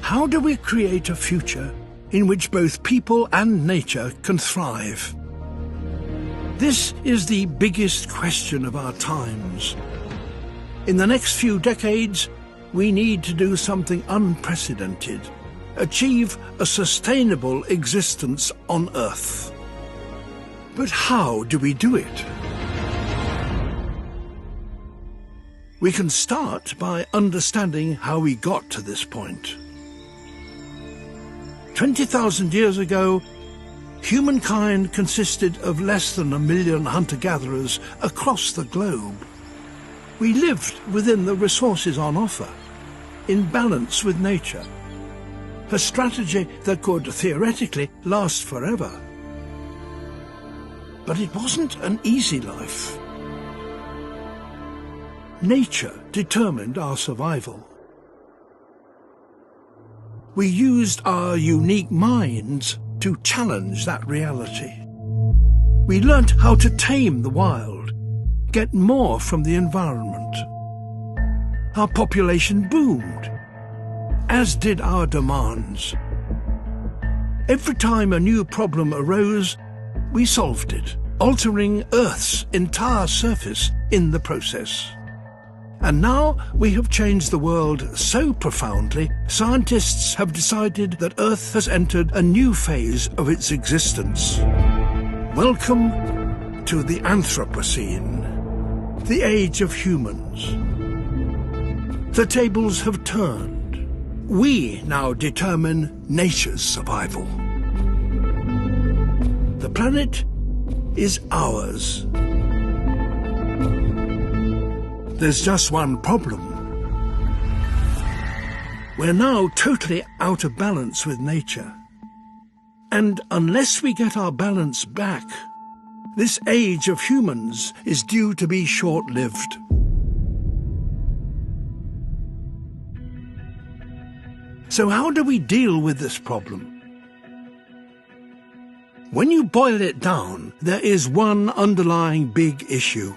How do we create a future in which both people and nature can thrive? This is the biggest question of our times. In the next few decades, we need to do something unprecedented, achieve a sustainable existence on Earth. But how do we do it? We can start by understanding how we got to this point. 20,000 years ago, humankind consisted of less than 1 million hunter-gatherers across the globe. We lived within the resources on offer, in balance with nature, a strategy that could theoretically last forever. But it wasn't an easy life. Nature determined our survival. We used our unique minds to challenge that reality. We learnt how to tame the wild, get more from the environment. Our population boomed, as did our demands. Every time a new problem arose, we solved it, altering Earth's entire surface in the process. And now we have changed the world so profoundly, scientists have decided that Earth has entered a new phase of its existence. Welcome to the Anthropocene, the age of humans. The tables have turned. We now determine nature's survival. The planet is ours. There's just one problem. We're now totally out of balance with nature. And unless we get our balance back, this age of humans is due to be short-lived. So how do we deal with this problem? When you boil it down, there is one underlying big issue.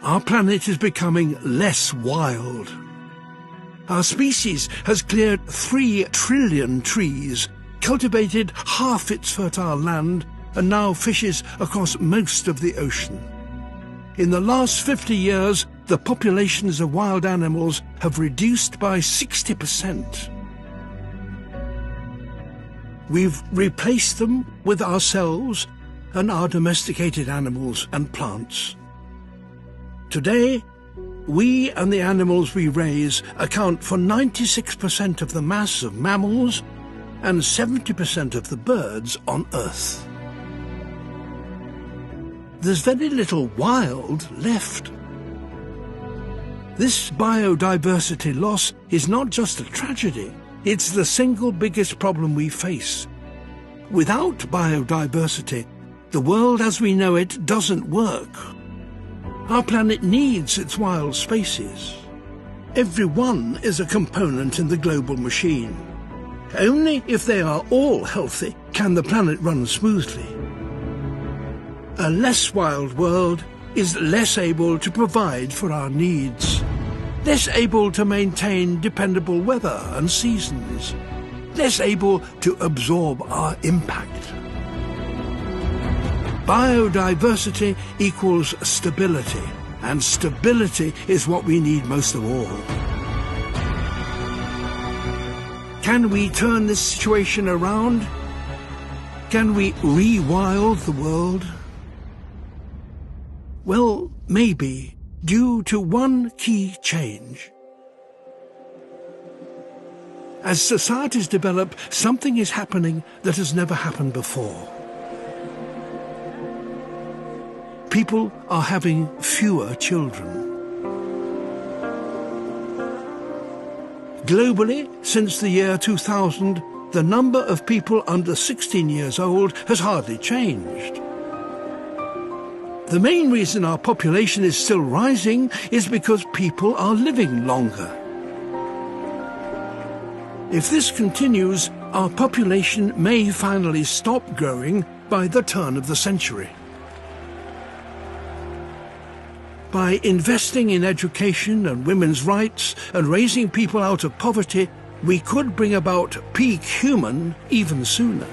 Our planet is becoming less wild. Our species has cleared 3 trillion trees, cultivated half its fertile land, and now fishes across most of the ocean. In the last 50 years, the populations of wild animals have reduced by 60%. We've replaced them with ourselves and our domesticated animals and plants. Today, we and the animals we raise account for 96% of the mass of mammals and 70% of the birds on Earth. There's very little wild left. This biodiversity loss is not just a tragedy, it's the single biggest problem we face. Without biodiversity, the world as we know it doesn't work. Our planet needs its wild spaces. Every one is a component in the global machine. Only if they are all healthy can the planet run smoothly. A less wild world is less able to provide for our needs, less able to maintain dependable weather and seasons, less able to absorb our impact. Biodiversity equals stability, and stability is what we need most of all. Can we turn this situation around? Can we re-wild the world? Well, maybe, due to one key change. As societies develop, something is happening that has never happened before. People are having fewer children. Globally, since the year 2000, the number of people under 16 years old has hardly changed. The main reason our population is still rising is because people are living longer. If this continues, our population may finally stop growing by the turn of the century. by investing in education and women's rights and raising people out of poverty, we could bring about peak human even sooner.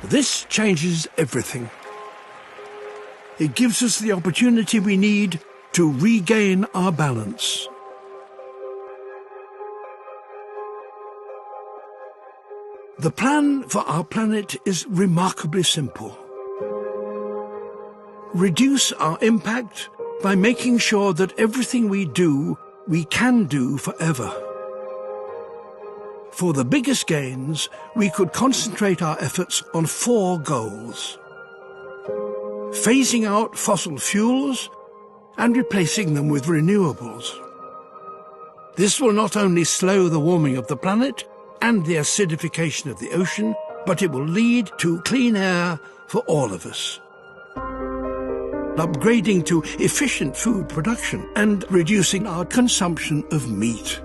This changes everything. It gives us the opportunity we need to regain our balance. The plan for our planet is remarkably simple. Reduce our impact by making sure that everything we do, we can do forever. For the biggest gains, we could concentrate our efforts on 4 goals: phasing out fossil fuels and replacing them with renewables. This will not only slow the warming of the planet and the acidification of the ocean, but it will lead to clean air for all of us. Upgrading to efficient food production and reducing our consumption of meat.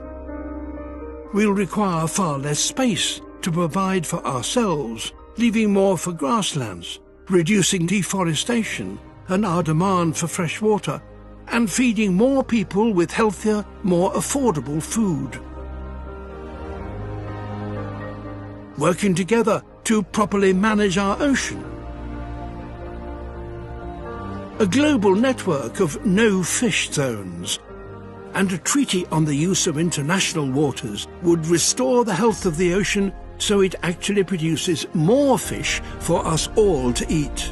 We'll require far less space to provide for ourselves, leaving more for grasslands, reducing deforestation and our demand for fresh water, and feeding more people with healthier, more affordable food. Working together to properly manage our ocean. A global network of no-fish zones and a treaty on the use of international waters would restore the health of the ocean so it actually produces more fish for us all to eat.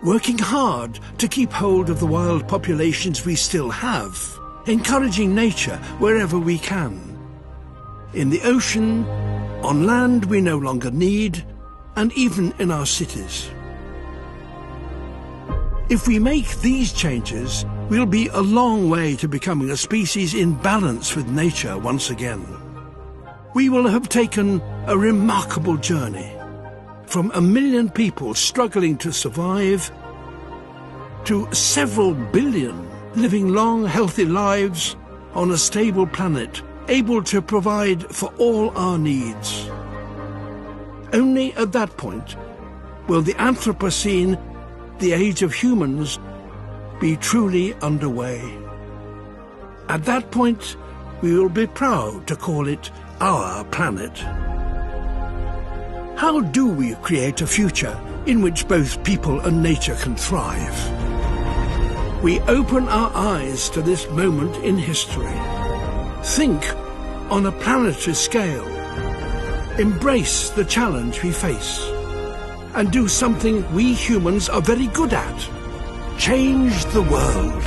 Working hard to keep hold of the wild populations we still have, encouraging nature wherever we can. In the ocean, on land we no longer need, and even in our cities. If we make these changes, we'll be a long way to becoming a species in balance with nature once again. We will have taken a remarkable journey, from 1 million people struggling to survive, to several billion living long, healthy lives on a stable planet, able to provide for all our needs. Only at that point will the Anthropocene, the age of humans, be truly underway. At that point, we will be proud to call it our planet. How do we create a future in which both people and nature can thrive? We open our eyes to this moment in history. Think on a planetary scale. Embrace the challenge we face. And do something we humans are very good at. Change the world.